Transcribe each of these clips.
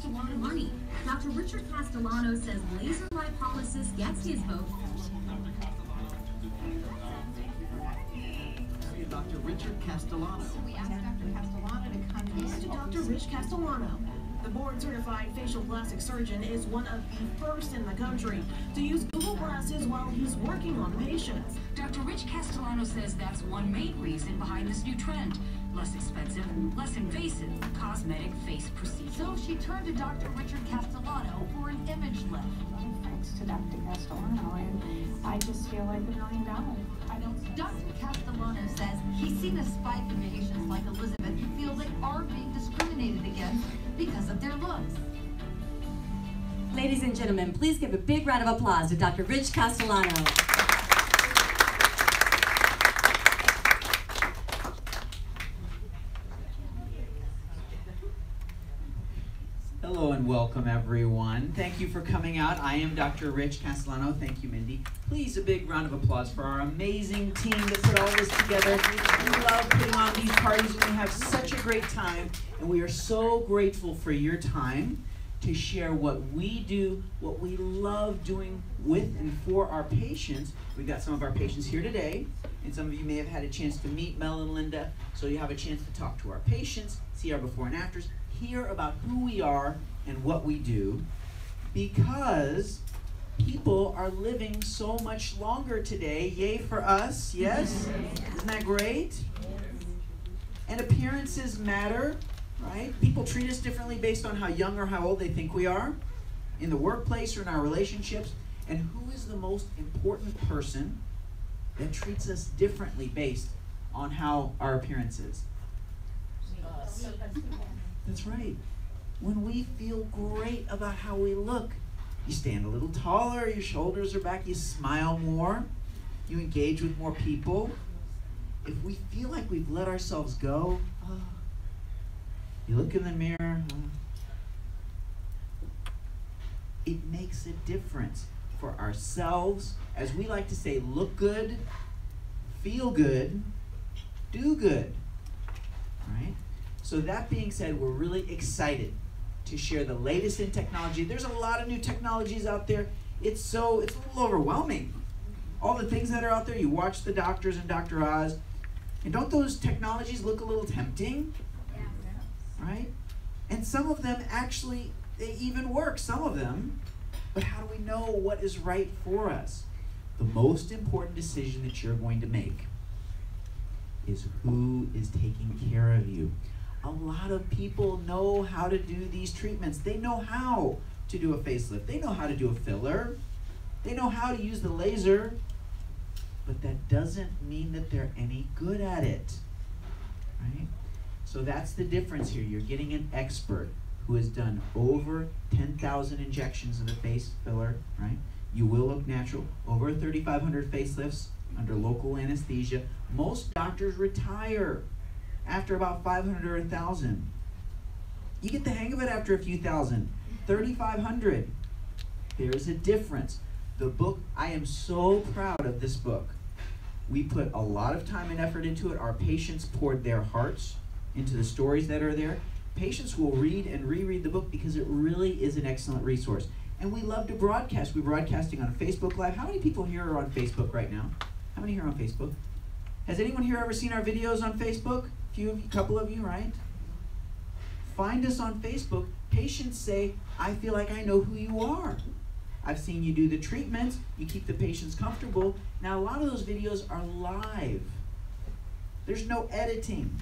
a lot of money. Dr. Richard Castellano says laser lipolysis gets his vote. Dr. Richard Castellano. So we asked Dr. Castellano to come in. To Dr. Rich Castellano. The board-certified facial plastic surgeon is one of the first in the country to use Google Glasses while he's working on patients. Dr. Rich Castellano says that's one main reason behind this new trend. Less expensive, less invasive cosmetic face procedure. So she turned to Dr. Richard Castellano for an image lift. Thanks to Dr. Castellano, and I just feel like $1 million. Dr. Castellano says he's seen a spike in patients like Elizabeth who feel they are being discriminated against because of their looks. Ladies and gentlemen, please give a big round of applause to Dr. Rich Castellano. Hello and welcome everyone. Thank you for coming out. I am Dr. Rich Castellano. Thank you, Mindy. Please, a big round of applause for our amazing team that put all this together. We love putting on these parties and we have such a great time. And we are so grateful for your time to share what we do, what we love doing with and for our patients. We've got some of our patients here today, and some of you may have had a chance to meet Mel and Linda, so you have a chance to talk to our patients, see our before and afters, hear about who we are and what we do, because people are living so much longer today. Yay for us, yes? Isn't that great? And appearances matter, right? People treat us differently based on how young or how old they think we are, in the workplace or in our relationships. And who is the most important person that treats us differently based on how our appearance is? Us. That's right. When we feel great about how we look, you stand a little taller, your shoulders are back, you smile more, you engage with more people. If we feel like we've let ourselves go, you look in the mirror, it makes a difference for ourselves. As we like to say, look good, feel good, do good, right? So that being said, we're really excited to share the latest in technology. There's a lot of new technologies out there. It's a little overwhelming. All the things that are out there, you watch the doctors and Dr. Oz, and don't those technologies look a little tempting? Yeah. Right? And some of them actually, they even work, some of them, but how do we know what is right for us? The most important decision that you're going to make is who is taking care of you. A lot of people know how to do these treatments. They know how to do a facelift. They know how to do a filler. They know how to use the laser. But that doesn't mean that they're any good at it, right? So that's the difference here. You're getting an expert who has done over 10,000 injections of the face filler, right? You will look natural. Over 3,500 facelifts under local anesthesia. Most doctors retire after about 500 or 1,000. You get the hang of it after a few thousand. 3,500. There's a difference. The book, I am so proud of this book. We put a lot of time and effort into it. Our patients poured their hearts into the stories that are there. Patients will read and reread the book because it really is an excellent resource. And we love to broadcast. We're broadcasting on Facebook Live. How many people here are on Facebook right now? How many here are on Facebook? Has anyone here ever seen our videos on Facebook? A couple of you, right? Find us on Facebook. Patients say, I feel like I know who you are. I've seen you do the treatments. You keep the patients comfortable. Now, a lot of those videos are live. There's no editing.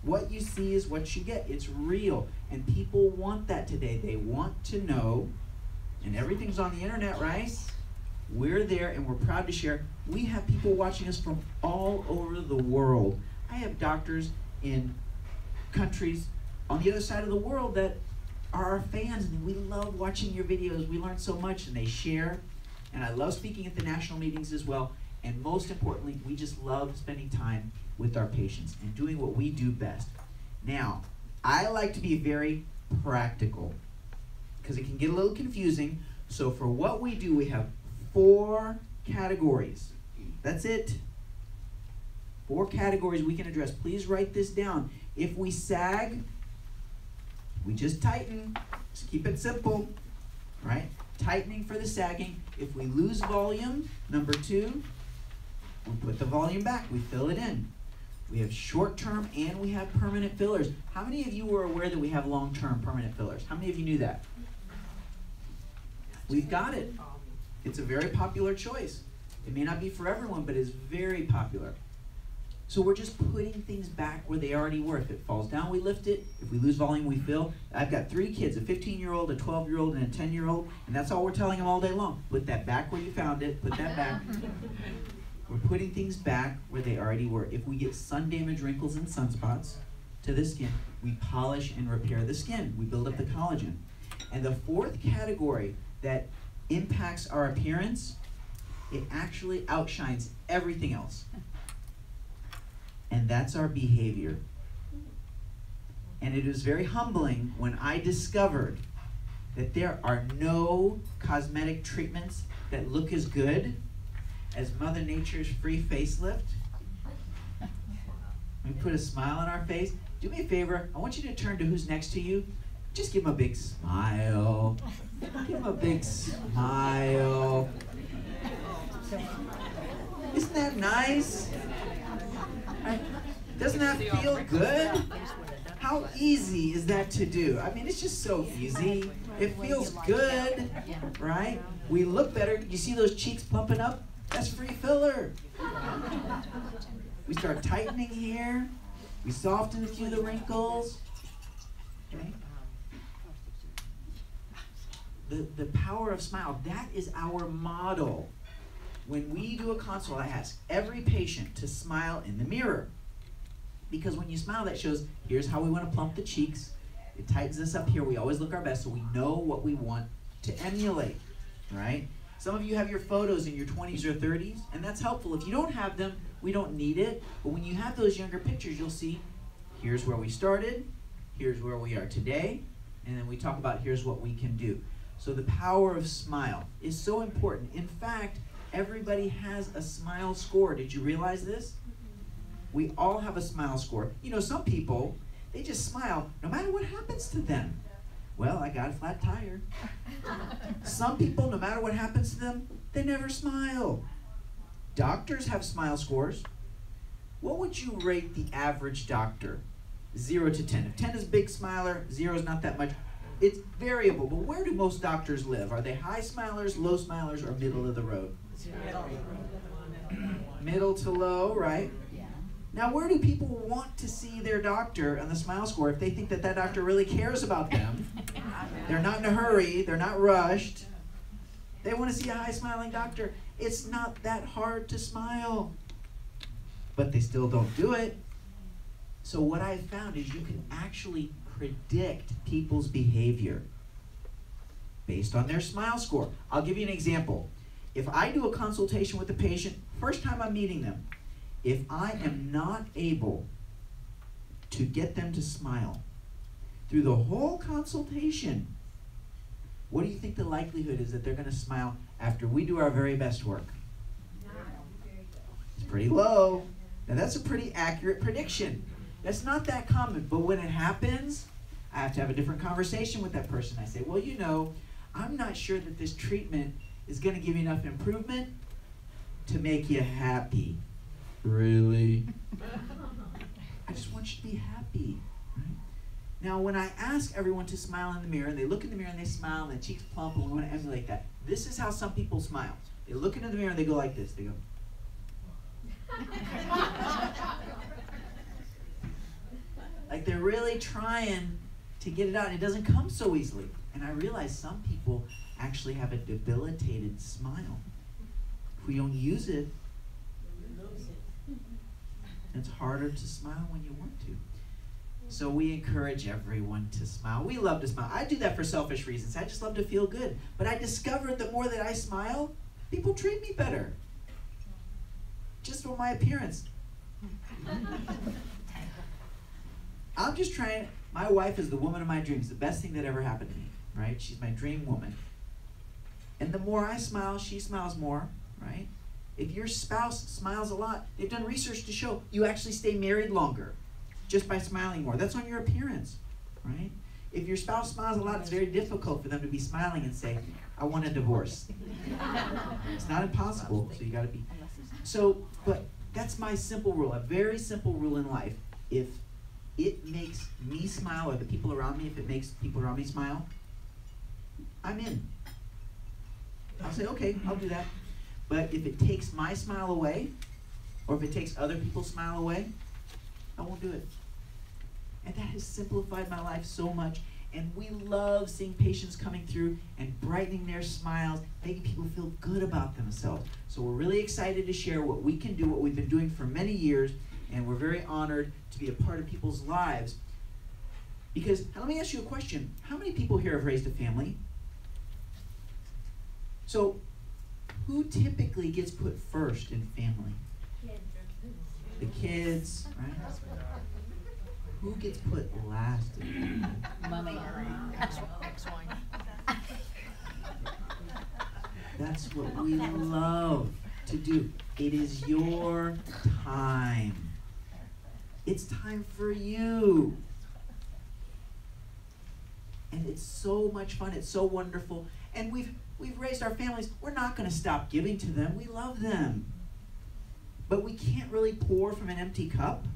What you see is what you get. It's real. And people want that today. They want to know, and everything's on the internet, right? We're there and we're proud to share. We have people watching us from all over the world. I have doctors in countries on the other side of the world that are our fans, and we love watching your videos. We learn so much, and they share. And I love speaking at the national meetings as well. And most importantly, we just love spending time with our patients and doing what we do best. Now, I like to be very practical because it can get a little confusing. So for what we do, we have 4 categories. That's it. 4 categories we can address. Please write this down. If we sag, we just tighten. Just keep it simple, right? Tightening for the sagging. If we lose volume, number 2, we put the volume back, we fill it in. We have short-term and we have permanent fillers. How many of you were aware that we have long-term permanent fillers? How many of you knew that? We've got it. It's a very popular choice. It may not be for everyone, but it's very popular. So we're just putting things back where they already were. If it falls down, we lift it. If we lose volume, we fill. I've got 3 kids, a 15-year-old, a 12-year-old, and a 10-year-old, and that's all we're telling them all day long. Put that back where you found it. Put that back. We're putting things back where they already were. If we get sun damage, wrinkles, and sunspots to the skin, we polish and repair the skin. We build up the collagen. And the 4th category that impacts our appearance, it actually outshines everything else. And that's our behavior. And it was very humbling when I discovered that there are no cosmetic treatments that look as good as Mother Nature's free facelift. We put a smile on our face. Do me a favor, I want you to turn to who's next to you. Just give them a big smile. Give them a big smile. Isn't that nice? Doesn't that feel good? How easy is that to do? I mean, it's just so easy. It feels good, right? We look better. You see those cheeks plumping up? That's free filler. We start tightening here. We soften through the wrinkles. Okay? The power of smile, that is our model. When we do a consult, I ask every patient to smile in the mirror. Because when you smile, that shows, here's how we want to plump the cheeks. It tightens us up here. We always look our best, so we know what we want to emulate, right? Some of you have your photos in your 20s or 30s, and that's helpful. If you don't have them, we don't need it. But when you have those younger pictures, you'll see, here's where we started, here's where we are today, and then we talk about here's what we can do. So the power of smile is so important. In fact, everybody has a smile score. Did you realize this? We all have a smile score. You know, some people, they just smile no matter what happens to them. Well, I got a flat tire. Some people, no matter what happens to them, they never smile. Doctors have smile scores. What would you rate the average doctor? 0 to 10. If 10 is big smiler, 0 is not that much. It's variable, but where do most doctors live? Are they high smilers, low smilers, or middle of the road? Middle to low, right? Now, where do people want to see their doctor on the smile score if they think that that doctor really cares about them? They're not in a hurry. They're not rushed. They want to see a high-smiling doctor. It's not that hard to smile. But they still don't do it. So what I've found is you can actually predict people's behavior based on their smile score. I'll give you an example. If I do a consultation with a patient, first time I'm meeting them, if I am not able to get them to smile through the whole consultation, what do you think the likelihood is that they're going to smile after we do our very best work? It's pretty low. Now that's a pretty accurate prediction. That's not that common, but when it happens, I have to have a different conversation with that person. I say, well, you know, I'm not sure that this treatment is going to give you enough improvement to make you happy. Really? I just want you to be happy. Right? Now, when I ask everyone to smile in the mirror, and they look in the mirror and they smile, and their cheeks plump, and we want to emulate that. This is how some people smile. They look into the mirror and they go like this. They go. Like they're really trying to get it out, and it doesn't come so easily. And I realize some people actually have a debilitated smile. If we don't use it, it's harder to smile when you want to. So we encourage everyone to smile. We love to smile. I do that for selfish reasons. I just love to feel good. But I discovered the more that I smile, people treat me better. Just for my appearance. I'm just trying. My wife is the woman of my dreams. The best thing that ever happened to me, right? She's my dream woman. And the more I smile, she smiles more, right? If your spouse smiles a lot, they've done research to show you actually stay married longer just by smiling more. That's on your appearance, right? If your spouse smiles a lot, it's very difficult for them to be smiling and say, I want a divorce. It's not impossible, so you gotta be. So, but that's my simple rule, a very simple rule in life. If it makes me smile, or the people around me, if it makes people around me smile, I'm in. I'll say, okay, I'll do that. But if it takes my smile away, or if it takes other people's smile away, I won't do it. And that has simplified my life so much. And we love seeing patients coming through and brightening their smiles, making people feel good about themselves. So we're really excited to share what we can do, what we've been doing for many years, and we're very honored to be a part of people's lives. Because, let me ask you a question. How many people here have raised a family? So, who typically gets put first in family? The kids, right? Who gets put last in family? Mommy. Ex-wife. That's what we love to do. It is your time. It's time for you. And it's so much fun. It's so wonderful. And we've raised our families. We're not going to stop giving to them. We love them. But we can't really pour from an empty cup.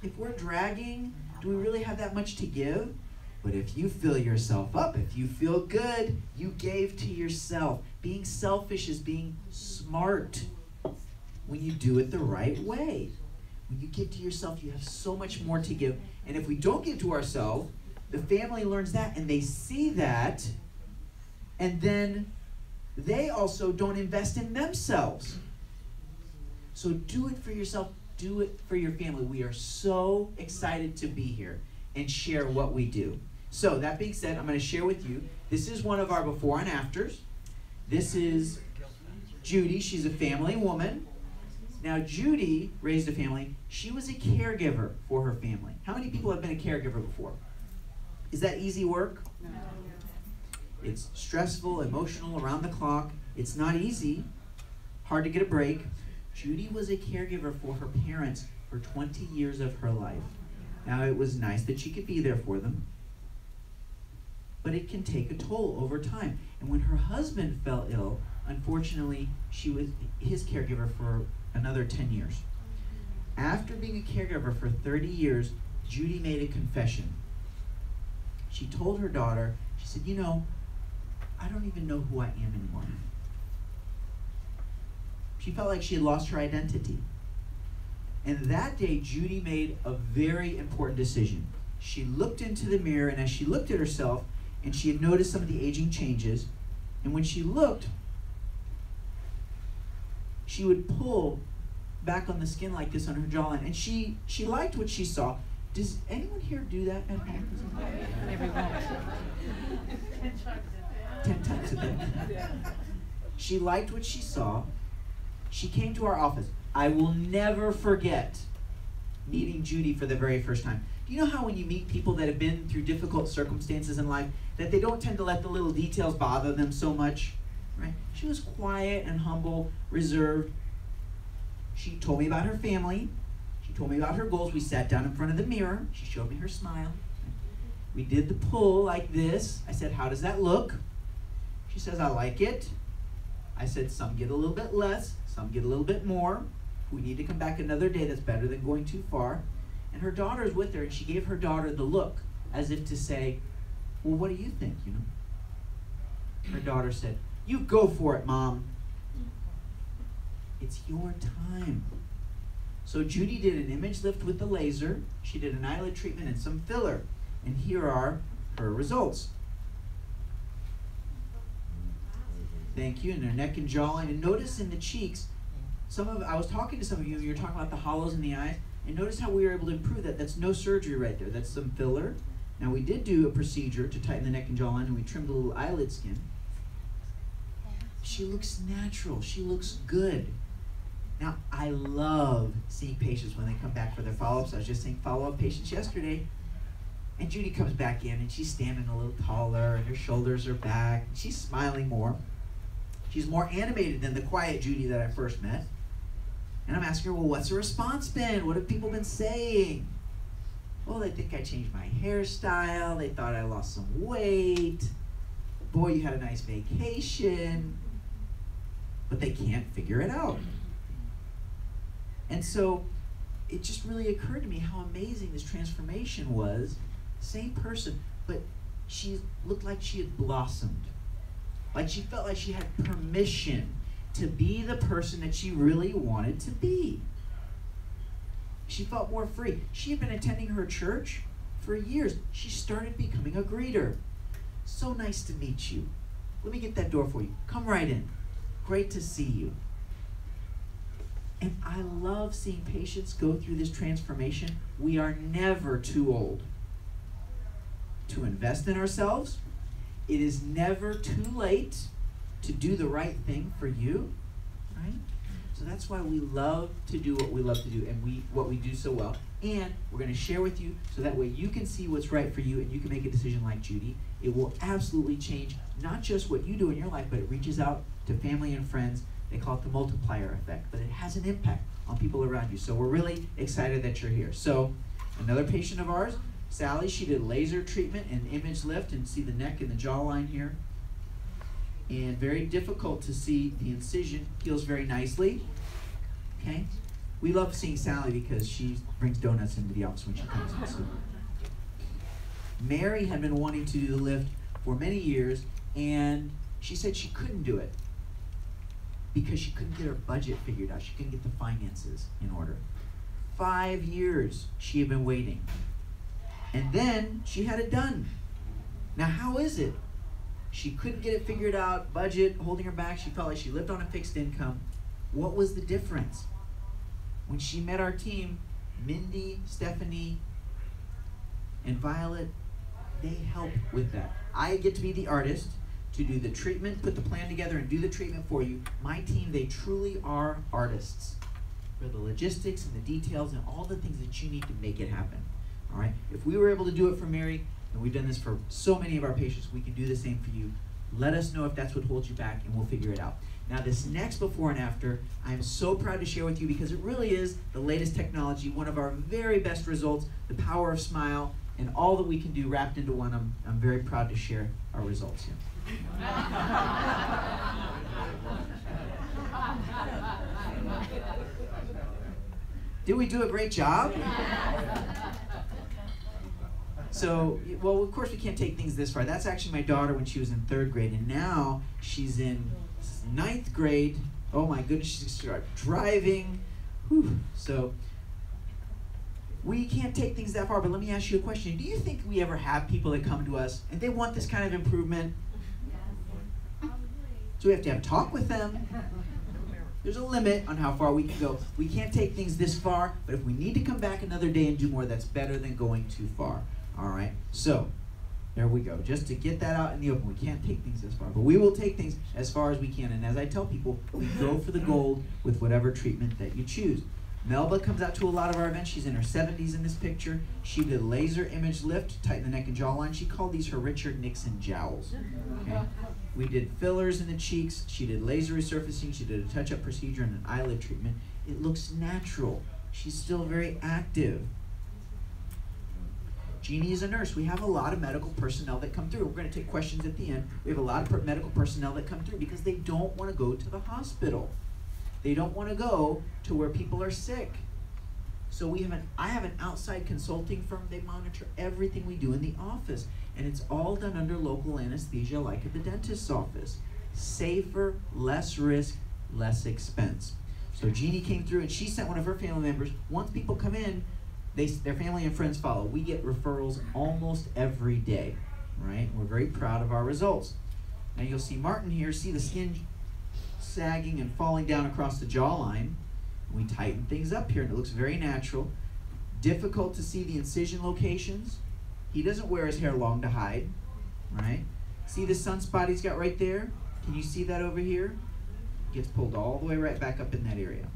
If we're dragging, do we really have that much to give? But if you fill yourself up, if you feel good, you gave to yourself. Being selfish is being smart when you do it the right way. When you give to yourself, you have so much more to give. And if we don't give to ourselves, the family learns that and they see that, and then they also don't invest in themselves. So do it for yourself, do it for your family. We are so excited to be here and share what we do. So that being said, I'm going to share with you, this is one of our before and afters. This is Judy. She's a family woman. Now Judy raised a family. She was a caregiver for her family. How many people have been a caregiver before? Is that easy work? No. It's stressful, emotional, around the clock. It's not easy. Hard to get a break. Judy was a caregiver for her parents for 20 years of her life. Now, it was nice that she could be there for them, but it can take a toll over time. And when her husband fell ill, unfortunately, she was his caregiver for another 10 years. After being a caregiver for 30 years, Judy made a confession. She told her daughter, she said, you know, I don't even know who I am anymore. She felt like she had lost her identity. And that day, Judy made a very important decision. She looked into the mirror, and as she looked at herself, and she had noticed some of the aging changes, and when she looked, she would pull back on the skin like this on her jawline, and she liked what she saw. Does anyone here do that at home? Everyone. 10 times a day. She liked what she saw. She came to our office. I will never forget meeting Judy for the very first time. Do you know how when you meet people that have been through difficult circumstances in life, that they don't tend to let the little details bother them so much? Right? She was quiet and humble, reserved. She told me about her family. She told me about her goals. We sat down in front of the mirror. She showed me her smile. We did the pull like this. I said, how does that look? She says, I like it. I said, some get a little bit less, some get a little bit more. We need to come back another day. That's better than going too far. And her daughter's with her, and she gave her daughter the look, as if to say, well, what do you think, you know? Her daughter said, you go for it, Mom. It's your time. So Judy did an image lift with the laser. She did an eyelid treatment and some filler. And here are her results. Thank you. And her neck and jawline. And notice in the cheeks, I was talking to some of you, you were talking about the hollows in the eyes, and notice how we were able to improve that. That's no surgery right there. That's some filler. Now we did do a procedure to tighten the neck and jawline, and we trimmed a little eyelid skin. She looks natural. She looks good. Now, I love seeing patients when they come back for their follow-ups. I was just seeing follow-up patients yesterday. And Judy comes back in, and she's standing a little taller, and her shoulders are back. And she's smiling more. She's more animated than the quiet Judy that I first met. And I'm asking her, well, what's her response been? What have people been saying? Oh, they think I changed my hairstyle. They thought I lost some weight. Boy, you had a nice vacation. But they can't figure it out. And so it just really occurred to me how amazing this transformation was. Same person, but she looked like she had blossomed. Like she felt like she had permission to be the person that she really wanted to be. She felt more free. She had been attending her church for years. She started becoming a greeter. So nice to meet you. Let me get that door for you. Come right in. Great to see you. And I love seeing patients go through this transformation. We are never too old to invest in ourselves. It is never too late to do the right thing for you, right? So that's why we love to do what we love to do and what we do so well. And we're going to share with you so that way you can see what's right for you and you can make a decision like Judy. It will absolutely change not just what you do in your life, but it reaches out to family and friends. They call it the multiplier effect, but it has an impact on people around you. So we're really excited that you're here. So another patient of ours, Sally, she did laser treatment and image lift, and see the neck and the jawline here. And very difficult to see the incision. Heals very nicely. Okay? We love seeing Sally because she brings donuts into the office when she comes in. So. Mary had been wanting to do the lift for many years, and she said she couldn't do it because she couldn't get her budget figured out. She couldn't get the finances in order. 5 years she had been waiting. And then she had it done. Now how is it? She couldn't get it figured out, budget holding her back. She felt like she lived on a fixed income. What was the difference? When she met our team, Mindy, Stephanie, and Violet, they help with that. I get to be the artist to do the treatment, put the plan together, and do the treatment for you. My team, they truly are artists for the logistics and the details and all the things that you need to make it happen. All right? If we were able to do it for Mary, and we've done this for so many of our patients, we can do the same for you. Let us know if that's what holds you back, and we'll figure it out. Now, this next before and after, I'm so proud to share with you because it really is the latest technology, one of our very best results, the power of smile, and all that we can do wrapped into one. I'm very proud to share our results here. Did we do a great job? So, well, of course we can't take things this far. That's actually my daughter when she was in 3rd grade, and now she's in 9th grade. Oh my goodness, she's started driving. Whew. So, we can't take things that far, but let me ask you a question. Do you think we ever have people that come to us and they want this kind of improvement? So we have to have a talk with them. There's a limit on how far we can go. We can't take things this far, but if we need to come back another day and do more, that's better than going too far. All right, so there we go. Just to get that out in the open, we can't take things this far, but we will take things as far as we can. And as I tell people, we go for the gold with whatever treatment that you choose. Melba comes out to a lot of our events. She's in her 70s in this picture. She did laser image lift, tighten the neck and jawline. She called these her Richard Nixon jowls. Okay? We did fillers in the cheeks. She did laser resurfacing. She did a touch-up procedure and an eyelid treatment. It looks natural. She's still very active. Jeannie is a nurse. We have a lot of medical personnel that come through. We're going to take questions at the end. We have a lot of medical personnel that come through because they don't want to go to the hospital. They don't want to go to where people are sick. So I have an outside consulting firm. They monitor everything we do in the office. And it's all done under local anesthesia like at the dentist's office. Safer, less risk, less expense. So Jeannie came through and she sent one of her family members. Once people come in, their family and friends follow. We get referrals almost every day, right? We're very proud of our results. Now you'll see Martin here, see the skin sagging and falling down across the jawline. We tighten things up here and it looks very natural. Difficult to see the incision locations. He doesn't wear his hair long to hide, right? See the sunspot he's got right there? Can you see that over here? Gets pulled all the way right back up in that area.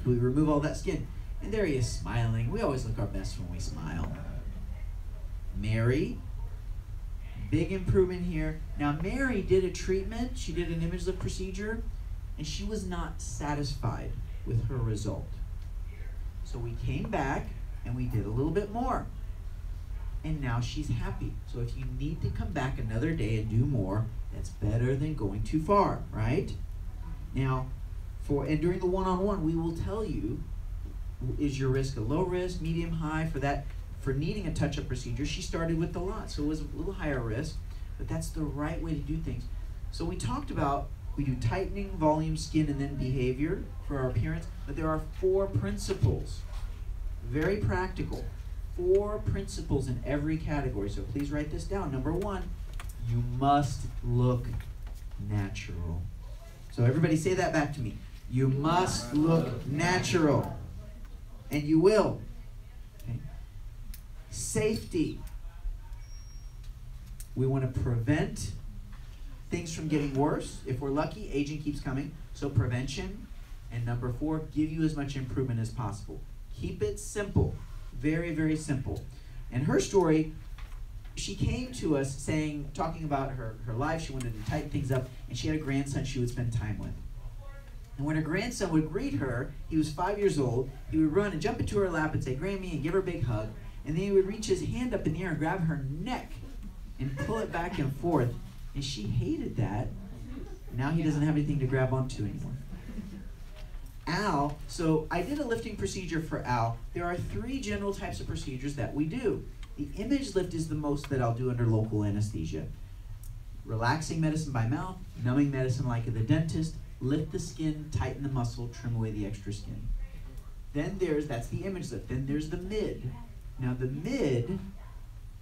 We remove all that skin. And there he is smiling. We always look our best when we smile. Mary, big improvement here. Now Mary did a treatment. She did an image lift procedure and she was not satisfied with her result. So we came back and we did a little bit more. And now she's happy. So if you need to come back another day and do more, that's better than going too far, right? Now, and during the one-on-one, we will tell you, is your risk a low risk, medium, high? For needing a touch-up procedure, she started with a lot, so it was a little higher risk, but that's the right way to do things. So we talked about, we do tightening, volume, skin, and then behavior for our appearance, but there are 4 principles, very practical, 4 principles in every category, so please write this down. Number 1, you must look natural. So everybody say that back to me. You must look natural, and you will. Okay. Safety. We want to prevent things from getting worse. If we're lucky, aging keeps coming. So prevention. And number 4, give you as much improvement as possible. Keep it simple. Very, very simple. And her story, she came to us talking about her life. She wanted to tighten things up, and she had a grandson she would spend time with. And when her grandson would greet her, he was 5 years old, he would run and jump into her lap and say, "Grammy," and give her a big hug. And then he would reach his hand up in the air and grab her neck and pull it back and forth. And she hated that. Now he doesn't have anything to grab onto anymore. Al, so I did a lifting procedure for Al. There are 3 general types of procedures that we do. The image lift is the most that I'll do under local anesthesia. Relaxing medicine by mouth, numbing medicine like at the dentist, lift the skin, tighten the muscle, trim away the extra skin. Then that's the image lift. Then there's the mid. Now the mid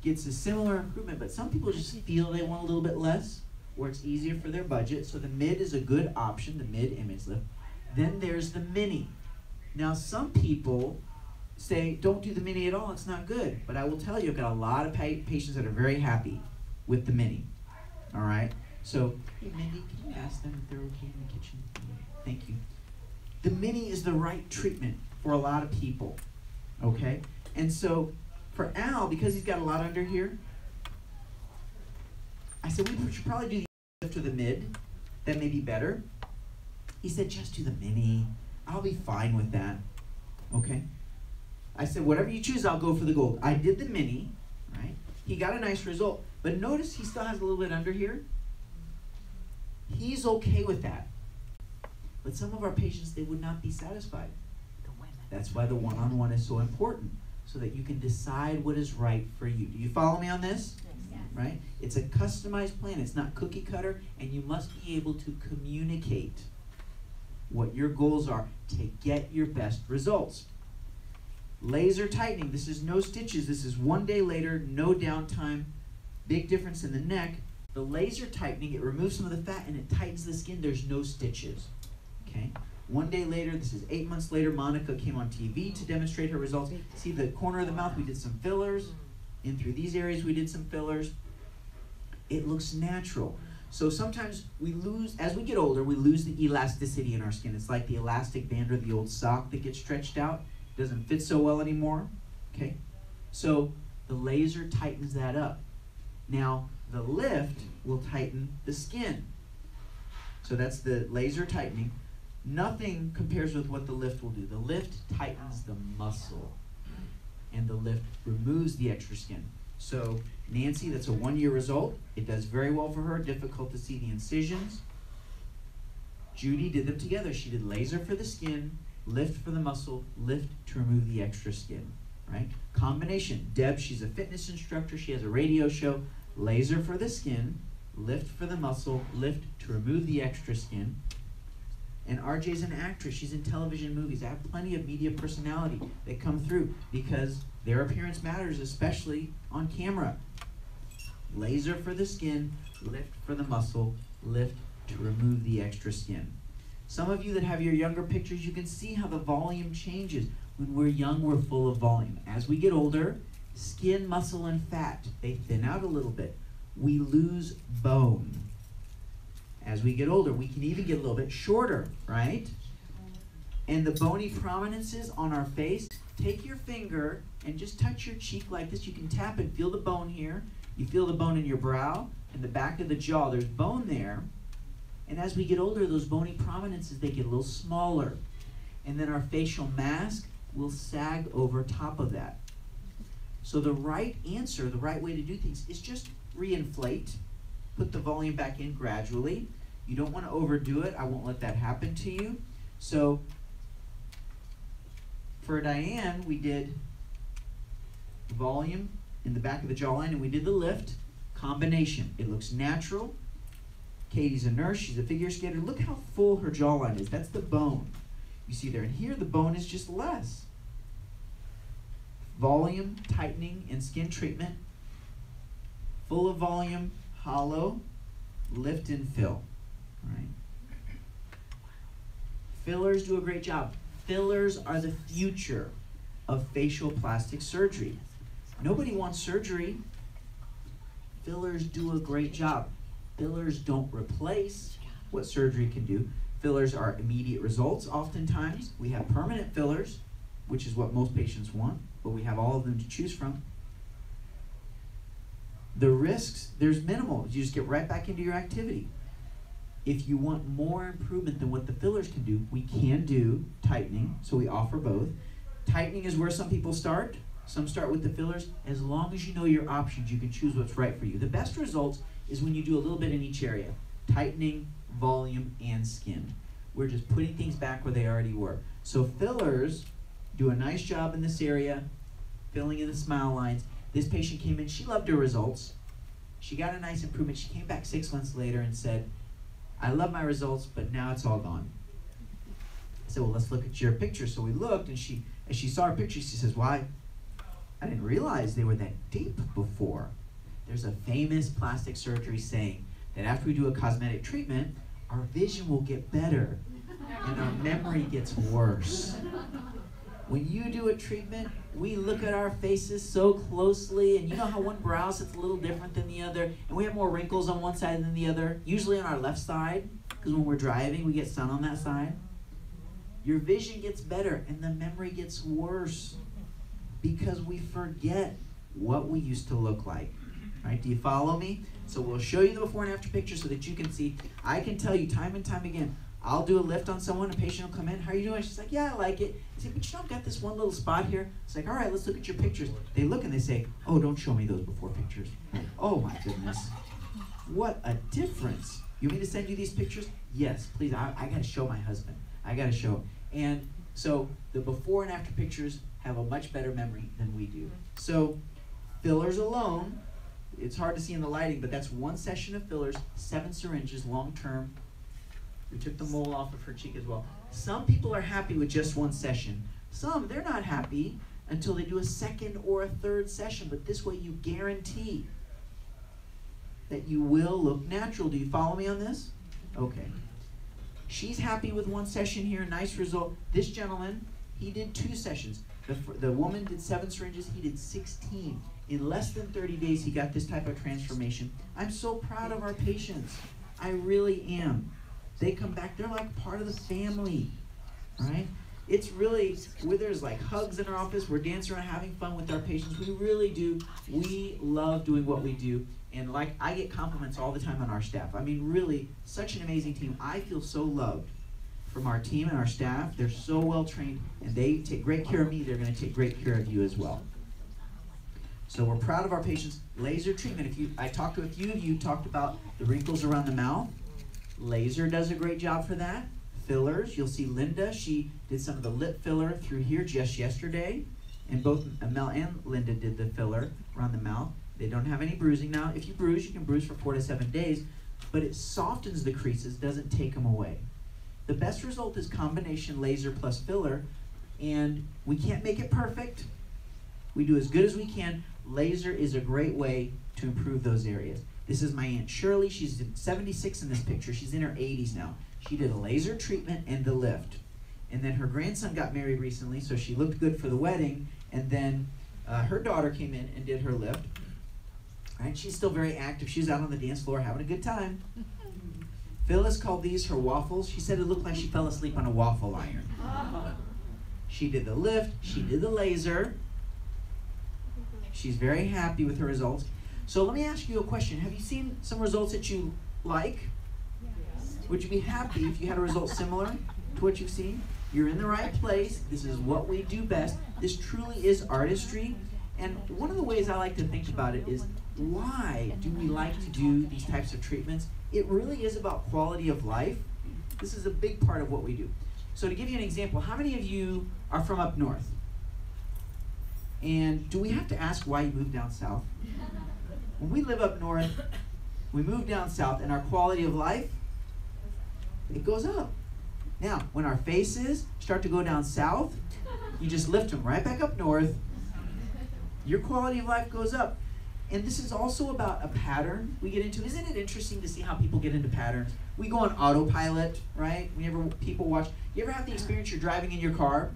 gets a similar improvement, but some people just feel they want a little bit less, or it's easier for their budget. So the mid is a good option, the mid image lift. Then there's the mini. Now some people say, don't do the mini at all, it's not good. But I will tell you, I've got a lot of patients that are very happy with the mini. All right? So, hey Mindy, can you ask them if they're okay in the kitchen? Thank you. The mini is the right treatment for a lot of people. Okay? And so, for Al, because he's got a lot under here, I said, we should probably do the lift or the mid. That may be better. He said, just do the mini. I'll be fine with that. Okay? I said, whatever you choose, I'll go for the gold. I did the mini, right? He got a nice result. But notice he still has a little bit under here. He's okay with that. But some of our patients, they would not be satisfied. That's why the one-on-one is so important, so that you can decide what is right for you. Do you follow me on this? Yes. Right? It's a customized plan. It's not cookie cutter, and you must be able to communicate what your goals are to get your best results. Laser tightening. This is no stitches. This is 1 day later, no downtime. Big difference in the neck. The laser tightening, it removes some of the fat and it tightens the skin. There's no stitches. Okay? 1 day later, this is 8 months later, Monica came on TV to demonstrate her results. See the corner of the mouth, we did some fillers. In through these areas, we did some fillers. It looks natural. So sometimes we lose, as we get older, we lose the elasticity in our skin. It's like the elastic band or the old sock that gets stretched out. It doesn't fit so well anymore. Okay? So the laser tightens that up. Now, the lift will tighten the skin. So that's the laser tightening. Nothing compares with what the lift will do. The lift tightens the muscle, and the lift removes the extra skin. So Nancy, that's a 1 year result. It does very well for her. Difficult to see the incisions. Judy did them together. She did laser for the skin, lift for the muscle, lift to remove the extra skin, right? Combination. Deb, she's a fitness instructor. She has a radio show. Laser for the skin, lift for the muscle, lift to remove the extra skin. And RJ's an actress. She's in television movies. I have plenty of media personality that come through because their appearance matters, especially on camera. Laser for the skin, lift for the muscle, lift to remove the extra skin. Some of you that have your younger pictures, you can see how the volume changes. When we're young, we're full of volume. As we get older, skin, muscle, and fat, they thin out a little bit. We lose bone. As we get older, we can even get a little bit shorter, right? And the bony prominences on our face, take your finger and just touch your cheek like this. You can tap and feel the bone here. You feel the bone in your brow and the back of the jaw. There's bone there. And as we get older, those bony prominences, they get a little smaller. And then our facial mask, will sag over top of that. So the right answer, the right way to do things is just reinflate, put the volume back in gradually. You don't want to overdo it. I won't let that happen to you. So for Diane, we did volume in the back of the jawline and we did the lift combination. It looks natural. Katie's a nurse, she's a figure skater. Look how full her jawline is. That's the bone. You see there, and here the bone is just less. Volume, tightening, and skin treatment. Full of volume, hollow, lift and fill. Right? Fillers do a great job. Fillers are the future of facial plastic surgery. Nobody wants surgery. Fillers do a great job. Fillers don't replace what surgery can do. Fillers are immediate results oftentimes. We have permanent fillers, which is what most patients want, but we have all of them to choose from. The risks, there's minimal. You just get right back into your activity. If you want more improvement than what the fillers can do, we can do tightening, so we offer both. Tightening is where some people start. Some start with the fillers. As long as you know your options, you can choose what's right for you. The best results is when you do a little bit in each area. Tightening, volume, and skin. We're just putting things back where they already were. So fillers do a nice job in this area, filling in the smile lines. This patient came in, she loved her results. She got a nice improvement. She came back 6 months later and said, I love my results, but now it's all gone. I said, well, let's look at your picture. So we looked, and as she saw her picture, she says, why? I didn't realize they were that deep before. There's a famous plastic surgery saying that after we do a cosmetic treatment, our vision will get better and our memory gets worse. When you do a treatment, we look at our faces so closely, and you know how one brow sits a little different than the other, and we have more wrinkles on one side than the other, usually on our left side, because when we're driving, we get sun on that side. Your vision gets better, and the memory gets worse, because we forget what we used to look like. Right? Do you follow me? So we'll show you the before and after picture so that you can see. I can tell you time and time again, I'll do a lift on someone, a patient will come in, how are you doing? She's like, yeah, I like it. I say, but you know, I've got this one little spot here. It's like, all right, let's look at your pictures. They look and they say, oh, don't show me those before pictures. Like, oh my goodness. What a difference. You want me to send you these pictures? Yes, please, I gotta show my husband. I gotta show. And so the before and after pictures have a much better memory than we do. So fillers alone, it's hard to see in the lighting, but that's one session of fillers, 7 syringes, long term. We took the mole off of her cheek as well. Some people are happy with just one session. Some, they're not happy until they do a second or a third session, but this way you guarantee that you will look natural. Do you follow me on this? Okay. She's happy with one session here, nice result. This gentleman, he did 2 sessions. The woman did 7 syringes, he did 16. In less than 30 days, he got this type of transformation. I'm so proud of our patients. I really am. They come back, they're like part of the family, right? It's really, where there's like hugs in our office, we're dancing around having fun with our patients. We really do. We love doing what we do. And like, I get compliments all the time on our staff. I mean, really, such an amazing team. I feel so loved from our team and our staff. They're so well trained, and they take great care of me. They're going to take great care of you as well. So we're proud of our patients. Laser treatment. I talked to a few of you, talked about the wrinkles around the mouth. Laser does a great job for that. Fillers, you'll see Linda, she did some of the lip filler through here just yesterday. And both Mel and Linda did the filler around the mouth. They don't have any bruising now. If you bruise, you can bruise for 4 to 7 days, but it softens the creases, doesn't take them away. The best result is combination laser plus filler, and we can't make it perfect. We do as good as we can. Laser is a great way to improve those areas. This is my Aunt Shirley. She's 76 in this picture. She's in her 80s now. She did a laser treatment and the lift. And then her grandson got married recently, so she looked good for the wedding. And then her daughter came in and did her lift. Right? She's still very active. She's out on the dance floor having a good time. Phyllis called these her waffles. She said it looked like she fell asleep on a waffle iron. She did the lift. She did the laser. She's very happy with her results. So let me ask you a question. Have you seen some results that you like? Yes. Would you be happy if you had a result similar to what you've seen? You're in the right place. This is what we do best. This truly is artistry. And one of the ways I like to think about it is, why do we like to do these types of treatments? It really is about quality of life. This is a big part of what we do. So to give you an example, how many of you are from up north? And do we have to ask why you moved down south? When we live up north, we move down south, and our quality of life, it goes up. Now, when our faces start to go down south, you just lift them right back up north. Your quality of life goes up. And this is also about a pattern we get into. Isn't it interesting to see how people get into patterns? We go on autopilot, right? Whenever people watch. You ever have the experience you're driving in your car?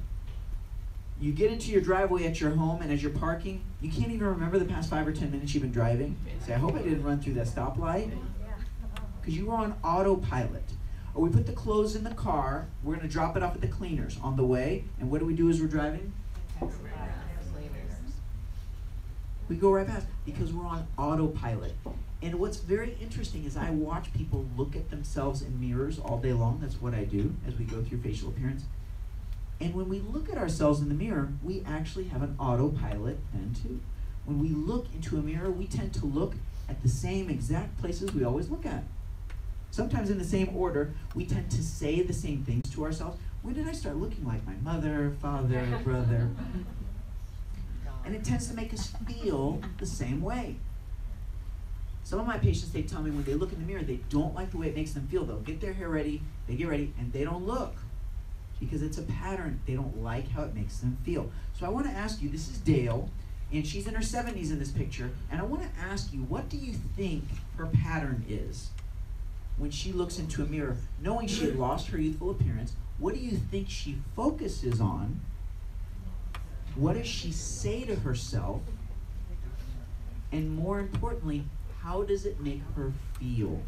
You get into your driveway at your home, and as you're parking, you can't even remember the past 5 or 10 minutes you've been driving. Say, I hope I didn't run through that stoplight. Because you were on autopilot. Or we put the clothes in the car, we're going to drop it off at the cleaners on the way, and what do we do as we're driving? We go right past because we're on autopilot. And what's very interesting is I watch people look at themselves in mirrors all day long. That's what I do as we go through facial appearance. And when we look at ourselves in the mirror, we actually have an autopilot then too. When we look into a mirror, we tend to look at the same exact places we always look at. Sometimes in the same order, we tend to say the same things to ourselves. When did I start looking like my mother, father, brother? And it tends to make us feel the same way. Some of my patients, they tell me when they look in the mirror, they don't like the way it makes them feel. They'll get their hair ready, they get ready, and they don't look because it's a pattern. They don't like how it makes them feel. So I want to ask you, this is Dale, and she's in her 70s in this picture, and I want to ask you, what do you think her pattern is? When she looks into a mirror, knowing she had lost her youthful appearance, what do you think she focuses on? What does she say to herself? And more importantly, how does it make her feel?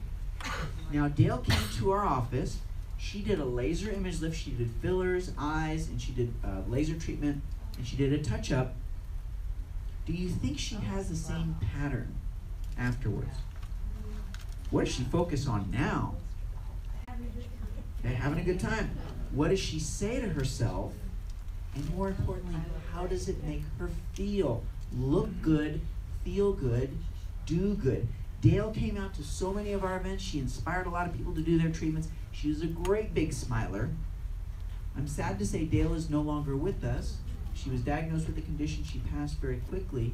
Now, Dale came to our office. She did a laser image lift. She did fillers, eyes, and she did laser treatment, and she did a touch-up. Do you think she has the same pattern afterwards? What does she focus on now? They're having a good time. What does she say to herself? And more importantly, how does it make her feel? Look good, feel good, do good. Dale came out to so many of our events. She inspired a lot of people to do their treatments. She was a great big smiler. I'm sad to say Dale is no longer with us. She was diagnosed with a condition. She passed very quickly.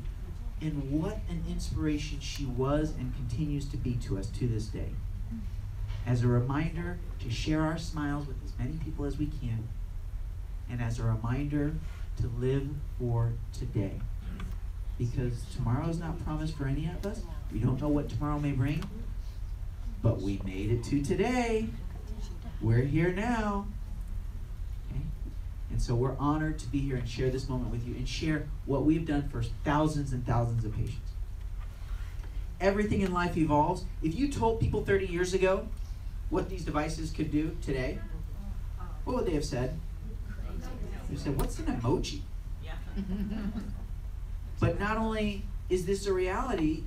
And what an inspiration she was and continues to be to us to this day. As a reminder to share our smiles with as many people as we can, and as a reminder to live for today. Because tomorrow is not promised for any of us. We don't know what tomorrow may bring, but we made it to today. We're here now. Okay? And so we're honored to be here and share this moment with you and share what we've done for thousands and thousands of patients. Everything in life evolves. If you told people 30 years ago what these devices could do today, what would they have said? They said, what's an emoji? Yeah. But not only is this a reality,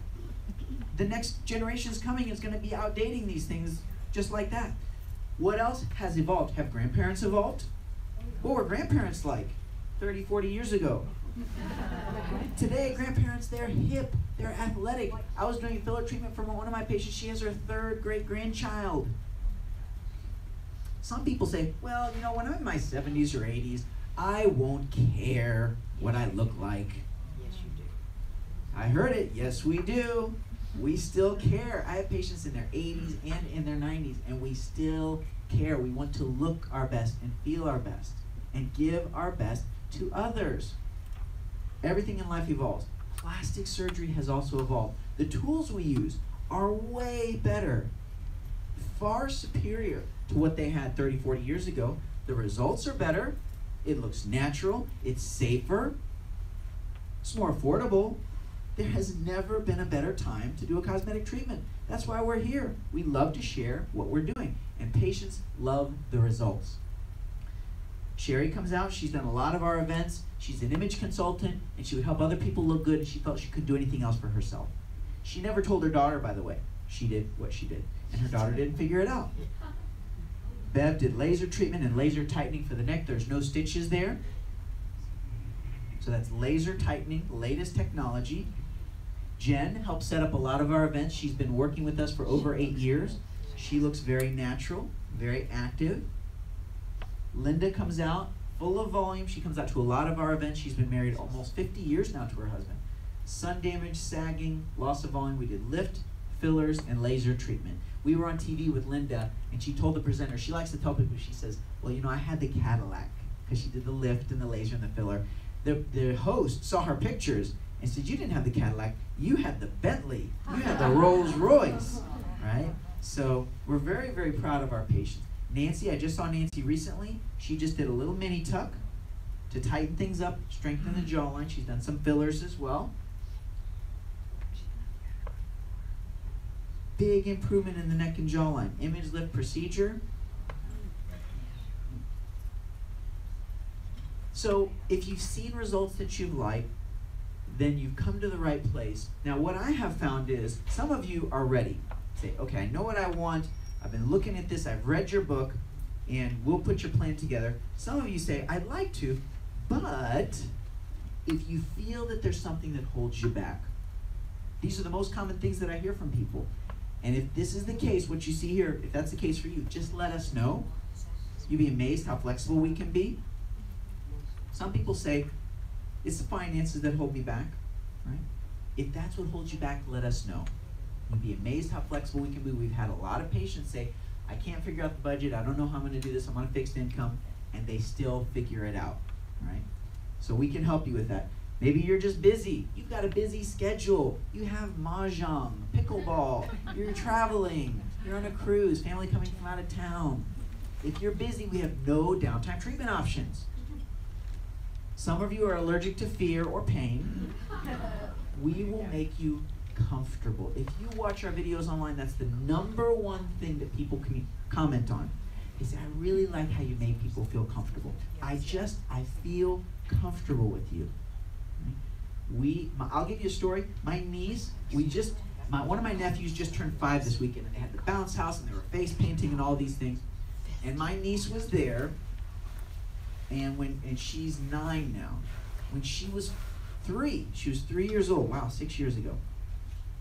the next generation is coming and is going to be outdating these things just like that. What else has evolved? Have grandparents evolved? What were grandparents like 30, 40 years ago? Today, grandparents, they're hip, they're athletic. I was doing a filler treatment for one of my patients. She has her 3rd great-grandchild. Some people say, well, you know, when I'm in my 70s or 80s, I won't care what I look like. Yes, you do. I heard it. Yes, we do. We still care. I have patients in their 80s and in their 90s, and we still care. We want to look our best and feel our best and give our best to others. Everything in life evolves. Plastic surgery has also evolved. The tools we use are way better, far superior to what they had 30, 40 years ago. The results are better. It looks natural. It's safer. It's more affordable. There has never been a better time to do a cosmetic treatment. That's why we're here. We love to share what we're doing, and patients love the results. Sherry comes out. She's done a lot of our events. She's an image consultant, and she would help other people look good, and she felt she couldn't do anything else for herself. She never told her daughter, by the way, she did what she did, and her daughter didn't figure it out. Bev did laser treatment and laser tightening for the neck. There's no stitches there. So that's laser tightening, latest technology. Jen helped set up a lot of our events. She's been working with us for over 8 years. She looks very natural, very active. Linda comes out full of volume. She comes out to a lot of our events. She's been married almost 50 years now to her husband. Sun damage, sagging, loss of volume. We did lift, fillers, and laser treatment. We were on TV with Linda, and she told the presenter, she likes to tell people, she says, well, you know, I had the Cadillac, because she did the lift and the laser and the filler. The host saw her pictures and said, you didn't have the Cadillac, you had the Bentley, you had the Rolls Royce, right? So we're very, very proud of our patients. Nancy, I just saw Nancy recently. She just did a little mini tuck to tighten things up, strengthen the jawline. She's done some fillers as well. Big improvement in the neck and jawline. Image lift procedure. So if you've seen results that you've liked, then you've come to the right place. Now what I have found is some of you are ready. Say, okay, I know what I want. I've been looking at this. I've read your book, and we'll put your plan together. Some of you say, I'd like to, but if you feel that there's something that holds you back, these are the most common things that I hear from people. And if this is the case, what you see here, if that's the case for you, just let us know. You'll be amazed how flexible we can be. Some people say, it's the finances that hold me back, right? If that's what holds you back, let us know. You'll be amazed how flexible we can be. We've had a lot of patients say, I can't figure out the budget, I don't know how I'm gonna do this, I'm on a fixed income, and they still figure it out, right? So we can help you with that. Maybe you're just busy. You've got a busy schedule. You have mahjong, pickleball, you're traveling, you're on a cruise, family coming from out of town. If you're busy, we have no downtime treatment options. Some of you are allergic to fear or pain. We will make you comfortable. If you watch our videos online, that's the #1 thing that people can comment on. They say, I really like how you made people feel comfortable. I feel comfortable with you. I'll give you a story. My niece, one of my nephews just turned 5 this weekend, and they had the bounce house, and they were face painting and all these things. And my niece was there, and she's 9 now. When she was 3 years old. Wow, 6 years ago.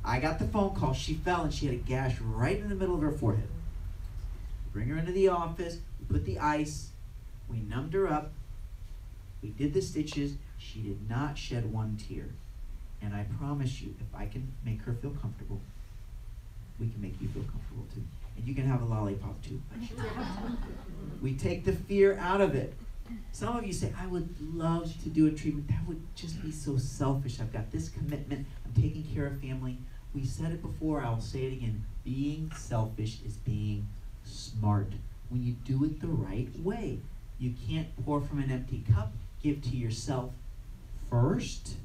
I got the phone call. She fell and she had a gash right in the middle of her forehead. Bring her into the office. We put the ice. We numbed her up. We did the stitches. She did not shed one tear. And I promise you, if I can make her feel comfortable, we can make you feel comfortable too. And you can have a lollipop too. We take the fear out of it. Some of you say, I would love to do a treatment. That would just be so selfish. I've got this commitment. I'm taking care of family. We said it before. I'll say it again. Being selfish is being smart. When you do it the right way. You can't pour from an empty cup. Give to yourself first,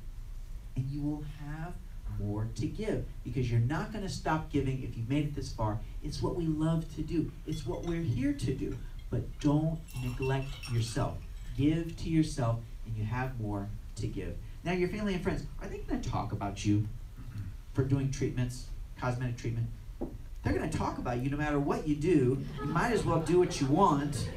and you will have more to give, because you're not going to stop giving if you've made it this far. It's what we love to do. It's what we're here to do. But don't neglect yourself. Give to yourself, and you have more to give. Now, your family and friends, are they going to talk about you for doing treatments, cosmetic treatment? They're going to talk about you no matter what you do. You might as well do what you want.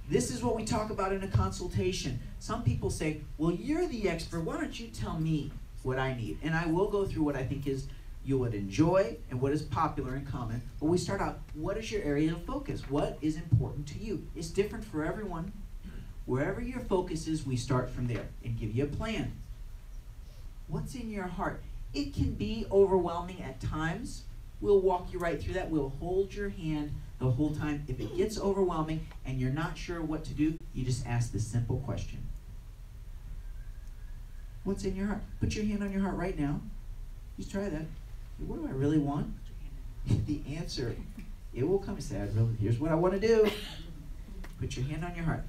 This is what we talk about in a consultation. Some people say, well, you're the expert. Why don't you tell me what I need? And I will go through what I think is you would enjoy and what is popular and common. But we start out, what is your area of focus? What is important to you? It's different for everyone. Wherever your focus is, we start from there and give you a plan. What's in your heart? It can be overwhelming at times. We'll walk you right through that. We'll hold your hand the whole time. If it gets overwhelming and you're not sure what to do, you just ask the simple question. What's in your heart? Put your hand on your heart right now. Just try that. What do I really want? The answer, it will come. Say, here's what I want to do. Put your hand on your heart.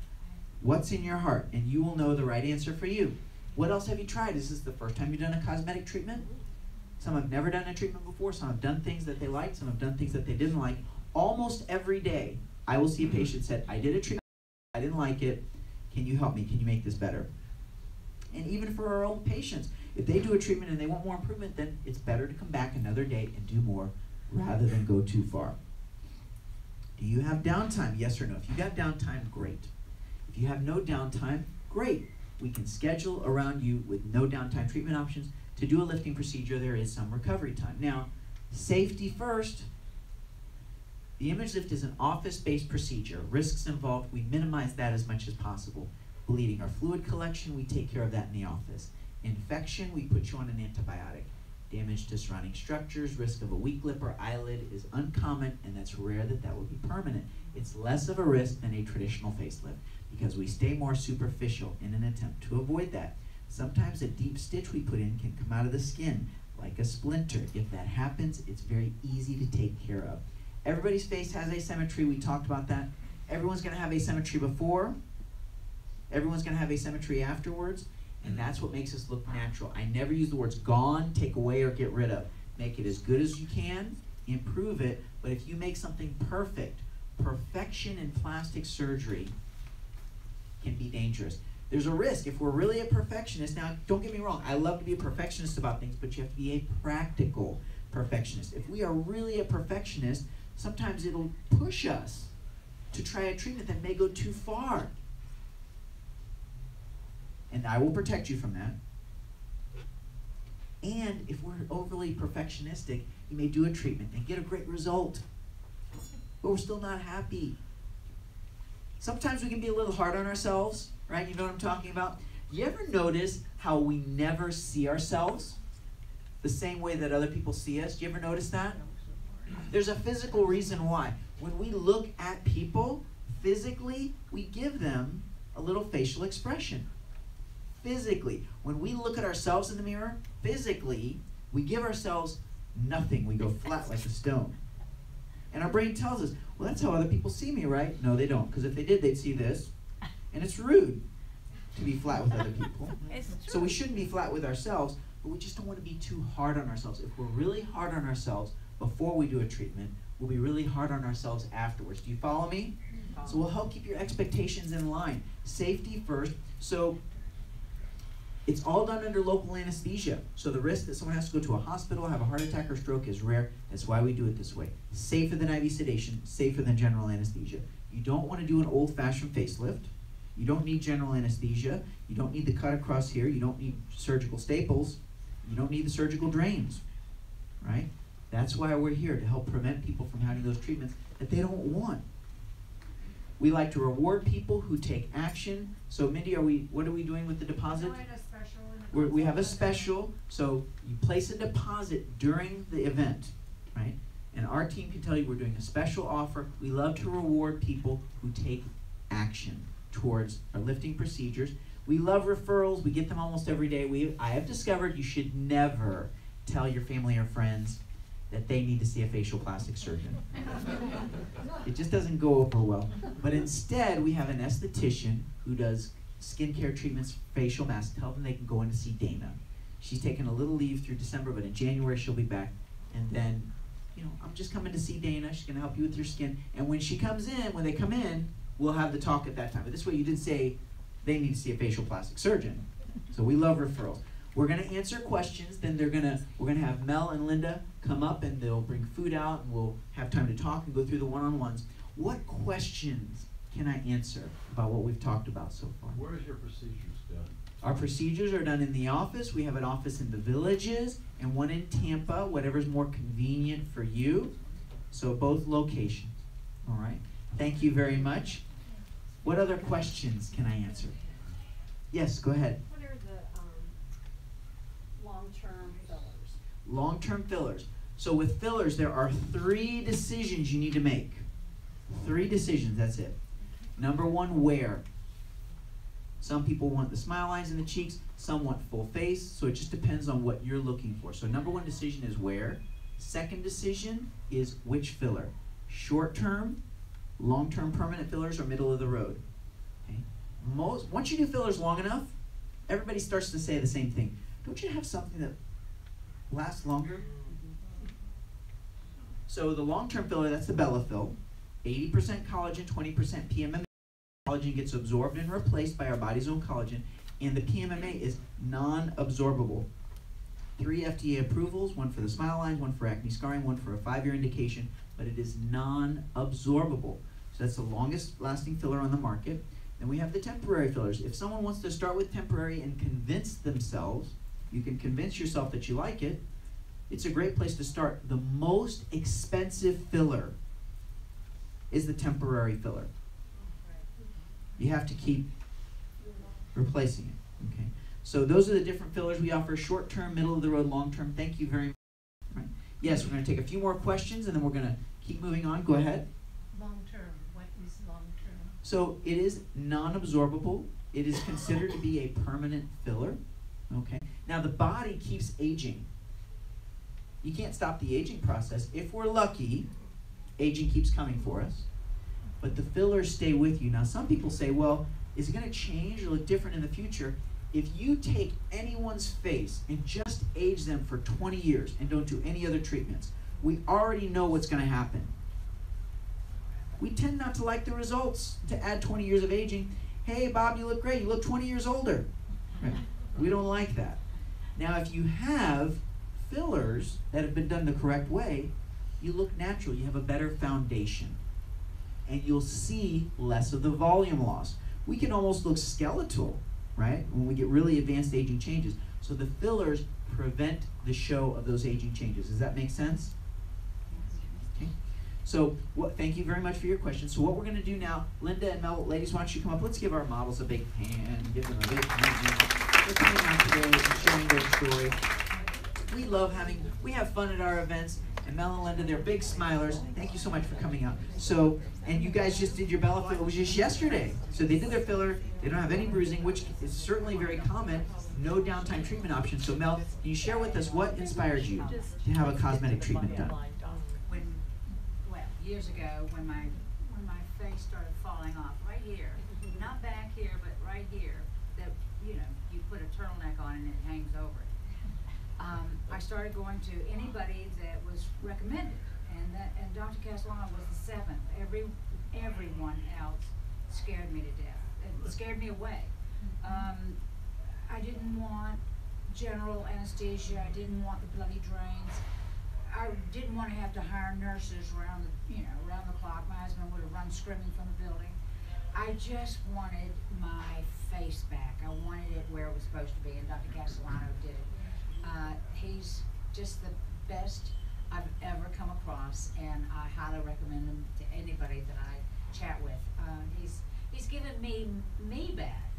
What's in your heart? And you will know the right answer for you. What else have you tried? Is this the first time you've done a cosmetic treatment? Some have never done a treatment before. Some have done things that they liked. Some have done things that they didn't like. Almost every day, I will see a patient said, I did a treatment, I didn't like it. Can you help me? Can you make this better? And even for our own patients, if they do a treatment and they want more improvement, then it's better to come back another day and do more rather than go too far. Do you have downtime? Yes or no? If you got downtime, great. If you have no downtime, great. We can schedule around you with no downtime treatment options. To do a lifting procedure, there is some recovery time. Now, safety first. The image lift is an office-based procedure. Risks involved, we minimize that as much as possible. Bleeding or fluid collection, we take care of that in the office. Infection, we put you on an antibiotic. Damage to surrounding structures, risk of a weak lip or eyelid is uncommon, and that's rare that would be permanent. It's less of a risk than a traditional facelift because we stay more superficial in an attempt to avoid that. Sometimes a deep stitch we put in can come out of the skin like a splinter. If that happens, it's very easy to take care of. Everybody's face has asymmetry. We talked about that. Everyone's going to have asymmetry before. Everyone's going to have asymmetry afterwards. And that's what makes us look natural. I never use the words gone, take away, or get rid of. Make it as good as you can, improve it, but if you make something perfect, perfection in plastic surgery can be dangerous. There's a risk if we're really a perfectionist. Now, don't get me wrong, I love to be a perfectionist about things, but you have to be a practical perfectionist. If we are really a perfectionist, sometimes it'll push us to try a treatment that may go too far. And I will protect you from that. And if we're overly perfectionistic, you may do a treatment and get a great result, but we're still not happy. Sometimes we can be a little hard on ourselves, right? You know what I'm talking about? You ever notice how we never see ourselves the same way that other people see us? Do you ever notice that? There's a physical reason why. When we look at people, physically, we give them a little facial expression. Physically, when we look at ourselves in the mirror, physically, we give ourselves nothing. We go flat like a stone. And our brain tells us, well, that's how other people see me, right? No, they don't, because if they did, they'd see this. And it's rude to be flat with other people. So we shouldn't be flat with ourselves, but we just don't want to be too hard on ourselves. If we're really hard on ourselves before we do a treatment, we'll be really hard on ourselves afterwards. Do you follow me? So we'll help keep your expectations in line. Safety first. So it's all done under local anesthesia. So the risk that someone has to go to a hospital, have a heart attack or stroke is rare. That's why we do it this way. Safer than IV sedation, safer than general anesthesia. You don't want to do an old-fashioned facelift. You don't need general anesthesia. You don't need the cut across here. You don't need surgical staples. You don't need the surgical drains, right? That's why we're here, to help prevent people from having those treatments that they don't want. We like to reward people who take action. So Mindy, what are we doing with the deposit? We have a special, so you place a deposit during the event, right? And our team can tell you we're doing a special offer. We love to reward people who take action towards our lifting procedures. We love referrals. We get them almost every day. I have discovered you should never tell your family or friends that they need to see a facial plastic surgeon. It just doesn't go over well. But instead, we have an esthetician who does skincare treatments, facial masks. Tell them they can go in to see Dana. She's taking a little leave through December, but in January she'll be back. And then, I'm just coming to see Dana. She's gonna help you with your skin. And when she comes in, when they come in, we'll have the talk at that time. But this way you didn't say they need to see a facial plastic surgeon. So we love referrals. We're gonna answer questions, then we're gonna have Mel and Linda come up and they'll bring food out and we'll have time to talk and go through the one-on-ones. What questions can I answer about what we've talked about so far? Where is your procedures done? Our procedures are done in the office. We have an office in the Villages and one in Tampa, whatever's more convenient for you. So both locations, all right? Thank you very much. What other questions can I answer? Yes, go ahead. What are the long-term fillers? Long-term fillers. So with fillers, there are 3 decisions you need to make. 3 decisions, that's it. Number 1, where. Some people want the smile lines in the cheeks, some want full face, so it just depends on what you're looking for. So number 1 decision is where. Second decision is which filler. Short-term, long-term permanent fillers, or middle of the road. Okay? Once you do fillers long enough, everybody starts to say the same thing. Don't you have something that lasts longer? So the long-term filler, that's the Bellafill. 80% collagen, 20% PMMA. Collagen gets absorbed and replaced by our body's own collagen, and the PMMA is non-absorbable. 3 FDA approvals, 1 for the smile lines, 1 for acne scarring, 1 for a 5-year indication, but it is non-absorbable. So that's the longest lasting filler on the market. Then we have the temporary fillers. If someone wants to start with temporary and convince themselves, you can convince yourself that you like it, it's a great place to start. The most expensive filler is the temporary filler. You have to keep replacing it, okay? So those are the different fillers we offer: short-term, middle-of-the-road, long-term. Thank you very much. Right. Yes, we're going to take a few more questions, and then we're going to keep moving on. Go ahead. Long-term, what is long-term? So it is non-absorbable. It is considered to be a permanent filler, okay? Now the body keeps aging. You can't stop the aging process. If we're lucky, aging keeps coming for us, but the fillers stay with you. Now some people say, well, is it going to change or look different in the future? If you take anyone's face and just age them for 20 years and don't do any other treatments, we already know what's going to happen. We tend not to like the results to add 20 years of aging. Hey, Bob, you look great. You look 20 years older. Right? We don't like that. Now, if you have fillers that have been done the correct way, you look natural. You have a better foundation. And you'll see less of the volume loss. We can almost look skeletal, right, when we get really advanced aging changes. So the fillers prevent the show of those aging changes. Does that make sense? Okay. So thank you very much for your question. So what we're going to do now, Linda and Mel, ladies, why don't you come up? Let's give our models a big hand. Give them a big hand. They're coming out today and sharing their story. We love we have fun at our events. And Mel and Linda, they're big smilers. Thank you so much for coming out. So, and you guys just did your Bella filler. It was just yesterday. So they did their filler. They don't have any bruising, which is certainly very common. No downtime treatment option. So Mel, can you share with us what inspired you to have a cosmetic treatment done? Years ago, when my face started falling off right here, not back here, but right here, that you put a turtleneck on and it hangs over it. I started going to anybody that was recommended, and Dr. Castellano was the seventh. Everyone else scared me to death. It scared me away. I didn't want general anesthesia. I didn't want the bloody drains. I didn't want to have to hire nurses around the clock. My husband would have run screaming from the building. I just wanted my face back. I wanted it where it was supposed to be, and Dr. Castellano did it. He's just the best I've ever come across, and I highly recommend him to anybody that I chat with. He's given me back.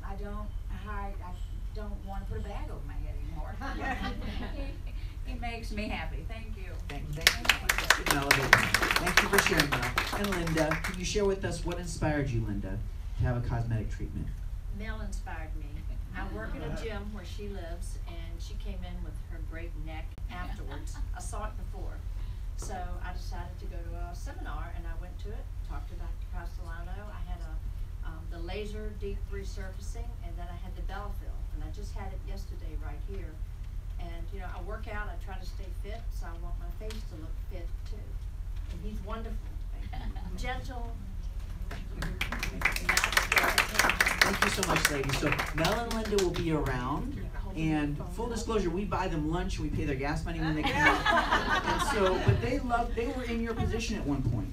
I don't want to put a bag over my head anymore. He makes me happy. Thank you. Thank you. Thank you for sharing that. And Linda, can you share with us what inspired you, Linda, to have a cosmetic treatment? Mel inspired me. I work at a gym where she lives, and she came in with her great neck afterwards. I saw it before. So I decided to go to a seminar, and I went to it, talked to Dr. Castellano. I had the laser deep resurfacing, and then I had the Bella fill, and I just had it yesterday right here. And I work out, I try to stay fit, so I want my face to look fit too. And he's wonderful, gentle. Thank you so much, ladies. So Mel and Linda will be around, and full disclosure, we buy them lunch and we pay their gas money when they come out. And so, but they were in your position at one point,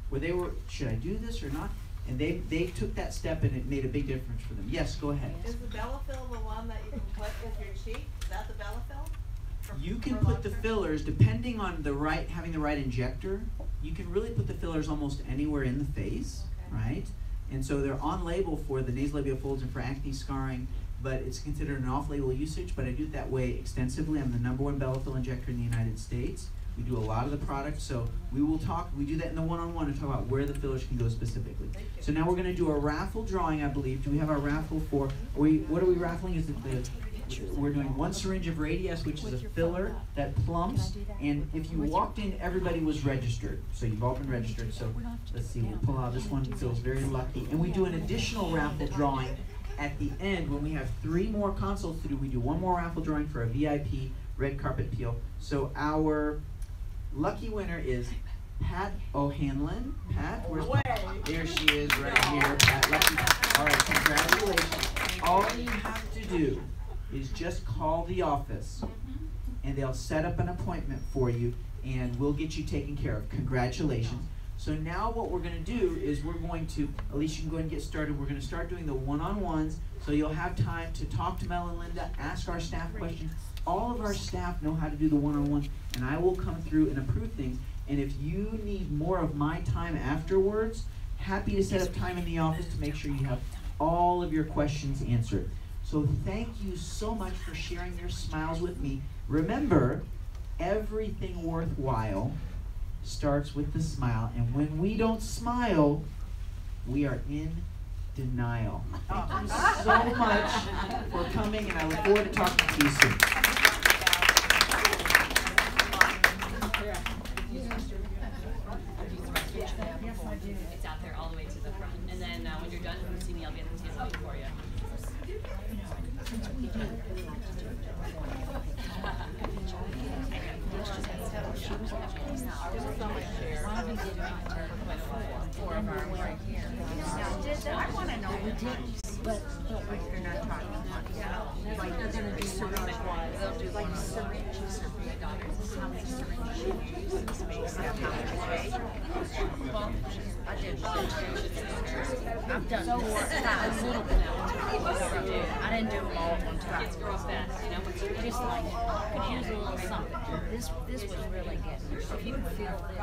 where they were, should I do this or not? And they took that step, and it made a big difference for them. Yes, go ahead. Is the Bella fill the one that you can put with your cheek? Is that the Bella fill? You can put the fillers, depending on having the right injector, you can really put the fillers almost anywhere in the face, right? And so they're on label for the nasolabial folds and for acne scarring, but it's considered an off-label usage, but I do it that way extensively. I'm the #1 Bella fill injector in the United States. We do a lot of the products, so we do that in the one-on-one and talk about where the fillers can go specifically. So now we're going to do a raffle drawing, I believe. Do we have our raffle for, what are we raffling? Is it we're doing 1 syringe of Radiesse, which is a filler that plumps, and if you walked in, everybody was registered. So you've all been registered, so let's see, we'll pull out this one, feels very lucky. And we do an additional raffle drawing at the end when we have 3 more consults to do. We do 1 more raffle drawing for a VIP red carpet peel. So our lucky winner is Pat O'Hanlon. Pat, where's Pat? There she is right here. Pat, lucky. All right, congratulations. All you have to do is just call the office, and they'll set up an appointment for you, and we'll get you taken care of. Congratulations. So now what we're going to do is we're going to, Alicia, you can go ahead and get started. We're going to start doing the one-on-ones, so you'll have time to talk to Mel and Linda, ask our staff questions. All of our staff know how to do the one-on-ones, and I will come through and approve things. And if you need more of my time afterwards, happy to set up time in the office to make sure you have all of your questions answered. So thank you so much for sharing your smiles with me. Remember, everything worthwhile starts with the smile, and when we don't smile, we are in denial. Thank you so much for coming, and I look forward to talking to you soon. It's out there all the way to the front, and then when you're done, come see me. I'll be at the table waiting for you. I want to know the tips, but they're not talking about like they're going to do syringe-wise. They'll do like syringes for my daughters. How many syringes you use in space? How much weight? Well, I did. I've done a little bit now. I didn't do them all at one time. Kids grow fast, you know. Just like could use a little something. This was really good. If you can feel it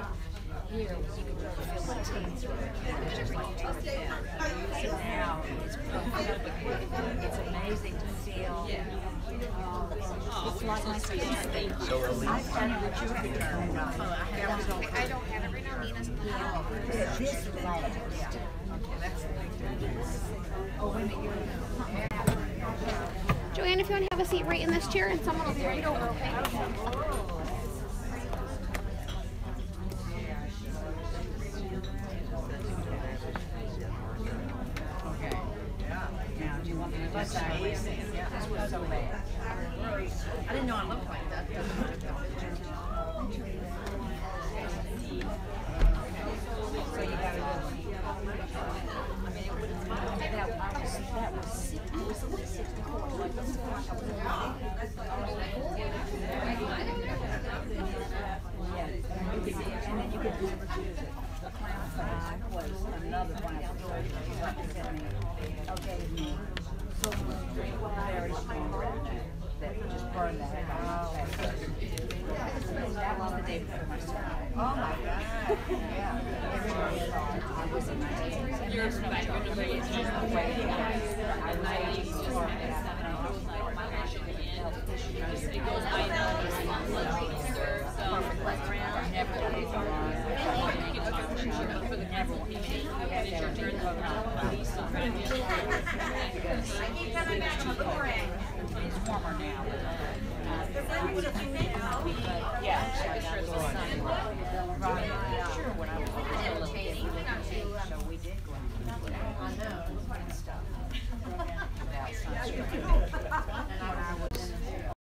here, you can really feel my teeth through it. It's just like tough. So now it's perfect. It's amazing to feel. It's like my skin. I've done it with your return. I don't have every now and then. This last. Oh, wait a minute. Joanne, if you want to have a seat right in this chair and someone will be right over, okay? Okay. Now, do you want me to do sideways? This was so bad. I didn't know I looked like that. So you got to go. I mean, it wouldn't that was it was 64. Like, this was and then you could never choose it. The clown flag was another one of the gave me so very strong red that just burned the heck out of me. That was the day before my surgery. Oh my God. Yeah. Everybody thought I was in my teens. You're right. You're number 18. I used to just have 7. I was like, my life should be in. It goes by now. So, like around. Never days are on. You can talk for sure for the never patient. And it's your turn to I keep coming back to the boomerang. It's warmer now. Yeah, so I got the sun. Sure, when I was a little kid, so we did go out and stuff without sunscreen.